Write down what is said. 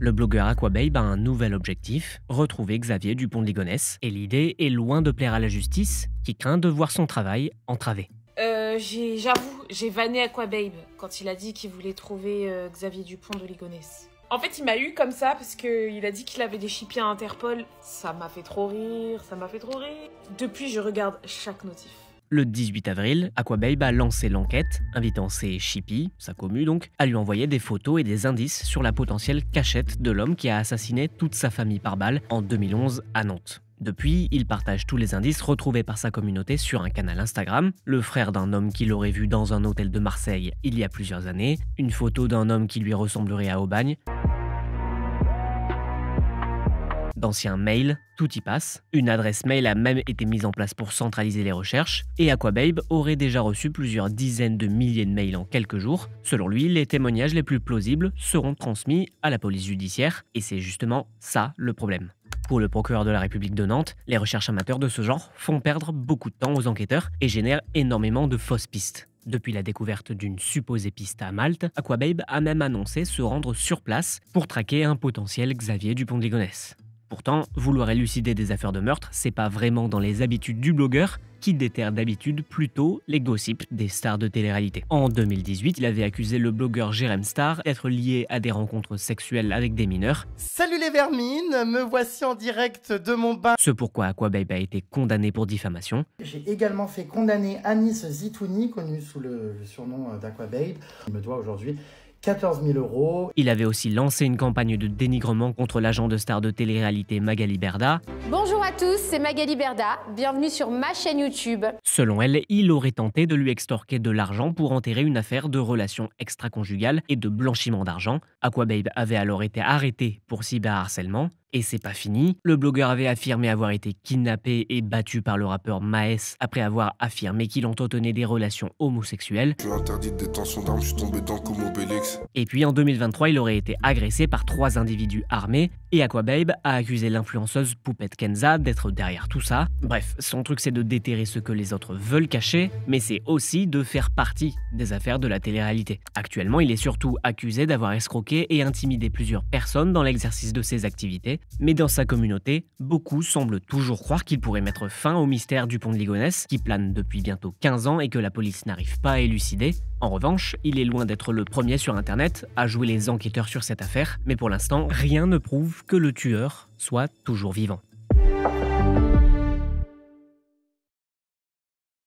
Le blogueur Aquababe a un nouvel objectif, retrouver Xavier Dupont de Ligonnès. Et l'idée est loin de plaire à la justice, qui craint de voir son travail entravé. J'avoue, j'ai vanné Aquababe quand il a dit qu'il voulait trouver Xavier Dupont de Ligonnès. En fait, il m'a eu comme ça parce qu'il a dit qu'il avait des chippies à Interpol. Ça m'a fait trop rire, ça m'a fait trop rire. Depuis, je regarde chaque notif. Le 18 avril, Aquababe a lancé l'enquête, invitant ses chippies, sa commu donc, à lui envoyer des photos et des indices sur la potentielle cachette de l'homme qui a assassiné toute sa famille par balle en 2011 à Nantes. Depuis, il partage tous les indices retrouvés par sa communauté sur un canal Instagram, le frère d'un homme qu'il aurait vu dans un hôtel de Marseille il y a plusieurs années, une photo d'un homme qui lui ressemblerait à Aubagne, d'anciens mails, tout y passe. Une adresse mail a même été mise en place pour centraliser les recherches, et Aquababe aurait déjà reçu plusieurs dizaines de milliers de mails en quelques jours. Selon lui, les témoignages les plus plausibles seront transmis à la police judiciaire, et c'est justement ça le problème. Pour le procureur de la République de Nantes, les recherches amateurs de ce genre font perdre beaucoup de temps aux enquêteurs et génèrent énormément de fausses pistes. Depuis la découverte d'une supposée piste à Malte, Aquababe a même annoncé se rendre sur place pour traquer un potentiel Xavier Dupont de Ligonnès. Pourtant, vouloir élucider des affaires de meurtre, c'est pas vraiment dans les habitudes du blogueur, qui déterre d'habitude plutôt les gossips des stars de télé-réalité. En 2018, il avait accusé le blogueur Jérém Star d'être lié à des rencontres sexuelles avec des mineurs. Salut les vermines, me voici en direct de mon bain. Ce pourquoi Aquababe a été condamné pour diffamation. J'ai également fait condamner Anis Zitouni, connu sous le surnom d'Aquababe. Il me doit aujourd'hui 14 000 €. Il avait aussi lancé une campagne de dénigrement contre l'agent de star de télé-réalité Magali Berda. Bonjour à tous, c'est Magali Berda, bienvenue sur ma chaîne YouTube. Selon elle, il aurait tenté de lui extorquer de l'argent pour enterrer une affaire de relations extra-conjugales et de blanchiment d'argent. Aquababe avait alors été arrêté pour cyberharcèlement. Et c'est pas fini, le blogueur avait affirmé avoir été kidnappé et battu par le rappeur Maes après avoir affirmé qu'il entretenait des relations homosexuelles. Je suis interdit de détention d'armes, je suis tombé dans comme Obélix. Et puis en 2023, il aurait été agressé par 3 individus armés et Aquababe a accusé l'influenceuse Poupette Kenza d'être derrière tout ça. Bref, son truc c'est de déterrer ce que les autres veulent cacher, mais c'est aussi de faire partie des affaires de la télé-réalité. Actuellement, il est surtout accusé d'avoir escroqué et intimidé plusieurs personnes dans l'exercice de ses activités. Mais dans sa communauté, beaucoup semblent toujours croire qu'il pourrait mettre fin au mystère Dupont de Ligonnès, qui plane depuis bientôt 15 ans et que la police n'arrive pas à élucider. En revanche, il est loin d'être le premier sur internet à jouer les enquêteurs sur cette affaire, mais pour l'instant, rien ne prouve que le tueur soit toujours vivant.